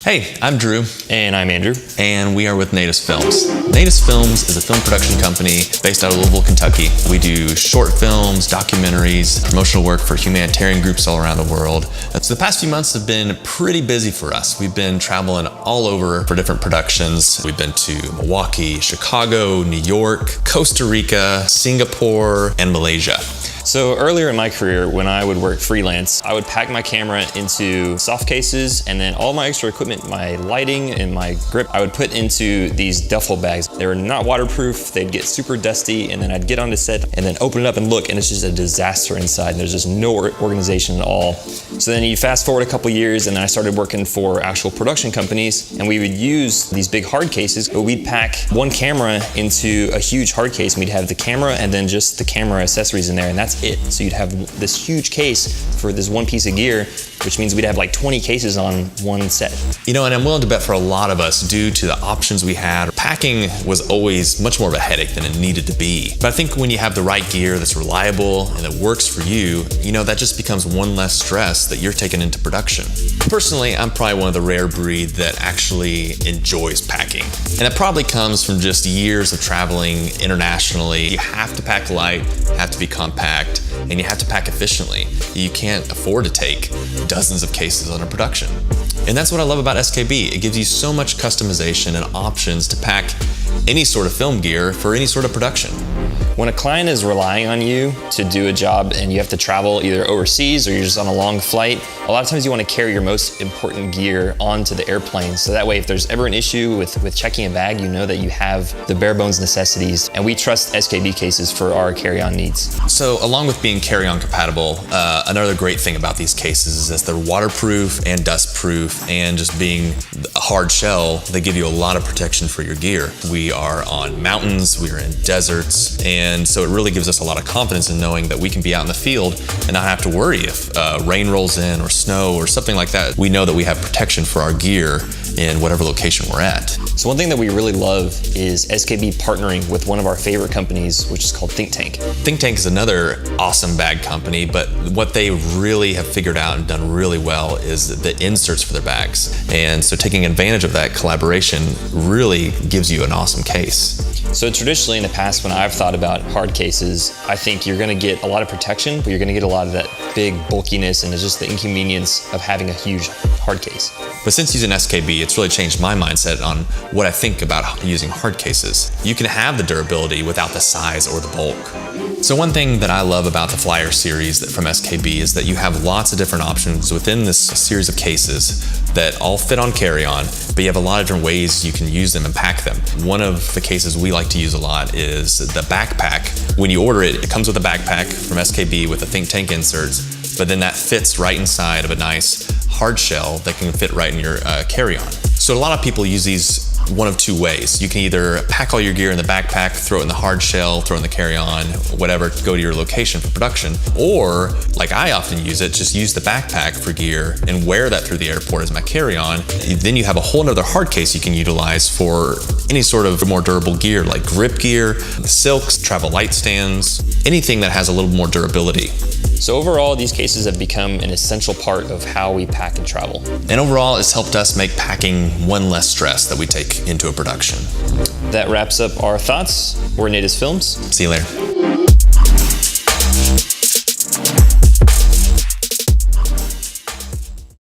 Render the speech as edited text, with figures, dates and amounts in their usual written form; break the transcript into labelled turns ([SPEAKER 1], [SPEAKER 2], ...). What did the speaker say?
[SPEAKER 1] Hey, I'm Drew.
[SPEAKER 2] And I'm Andrew.
[SPEAKER 1] And we are with Nadus Films. Nadus Films is a film production company based out of Louisville, Kentucky. We do short films, documentaries, promotional work for humanitarian groups all around the world. So the past few months have been pretty busy for us. We've been traveling all over for different productions. We've been to Milwaukee, Chicago, New York, Costa Rica, Singapore, and Malaysia.
[SPEAKER 2] So earlier in my career, when I would work freelance, I would pack my camera into soft cases, and then all my extra equipment, my lighting and my grip, I would put into these duffel bags. They were not waterproof, they'd get super dusty, and then I'd get onto set and then open it up and look, and it's just a disaster inside. There's just no organization at all. So then you fast forward a couple years, and then I started working for actual production companies, and we would use these big hard cases, but we'd pack one camera into a huge hard case, and we'd have the camera and then just the camera accessories in there, and that's it. So you'd have this huge case for this one piece of gear, which means we'd have like 20 cases on one set.
[SPEAKER 1] You know, and I'm willing to bet for a lot of us, due to the options we had, packing was always much more of a headache than it needed to be. But I think when you have the right gear that's reliable and that works for you, you know, that just becomes one less stress that you're taking into production. Personally, I'm probably one of the rare breed that actually enjoys packing. And it probably comes from just years of traveling internationally. You have to pack light, have to be compact, and you have to pack efficiently. You can't afford to take dozens of cases on a production. And that's what I love about SKB. It gives you so much customization and options to pack any sort of film gear for any sort of production.
[SPEAKER 2] When a client is relying on you to do a job and you have to travel either overseas or you're just on a long flight, a lot of times you want to carry your most important gear onto the airplane. So that way, if there's ever an issue with checking a bag, you know that you have the bare bones necessities. And we trust SKB cases for our carry-on needs.
[SPEAKER 1] So along with being carry-on compatible, another great thing about these cases is that they're waterproof and dust-proof, and just being a hard shell, they give you a lot of protection for your gear. We are on mountains, we are in deserts, and so it really gives us a lot of confidence in knowing that we can be out in the field and not have to worry if rain rolls in or snow or something like that. We know that we have protection for our gear in whatever location we're at.
[SPEAKER 2] So one thing that we really love is SKB partnering with one of our favorite companies, which is called Think Tank.
[SPEAKER 1] Think Tank is another awesome bag company, but what they really have figured out and done really well is the inserts for their bags. And so taking advantage of that collaboration really gives you an awesome case.
[SPEAKER 2] So traditionally in the past, when I've thought about hard cases, I think you're gonna get a lot of protection, but you're gonna get a lot of that big bulkiness and it's just the inconvenience of having a huge hard case.
[SPEAKER 1] But since using SKB, it's really changed my mindset on what I think about using hard cases. You can have the durability without the size or the bulk. So one thing that I love about the Flyer series from SKB is that you have lots of different options within this series of cases that all fit on carry-on, but you have a lot of different ways you can use them and pack them. One of the cases we like to use a lot is the backpack. When you order it, it comes with a backpack from SKB with the Think Tank inserts, but then that fits right inside of a nice hard shell that can fit right in your carry-on. So a lot of people use these one of two ways. You can either pack all your gear in the backpack, throw it in the hard shell, throw it in the carry-on, whatever, go to your location for production. Or, like I often use it, just use the backpack for gear and wear that through the airport as my carry-on. Then you have a whole nother hard case you can utilize for any sort of more durable gear, like grip gear, silks, travel light stands, anything that has a little more durability.
[SPEAKER 2] So overall, these cases have become an essential part of how we pack and travel.
[SPEAKER 1] And overall, it's helped us make packing one less stress that we take into a production.
[SPEAKER 2] That wraps up our thoughts. We're Nadus Films.
[SPEAKER 1] See you later.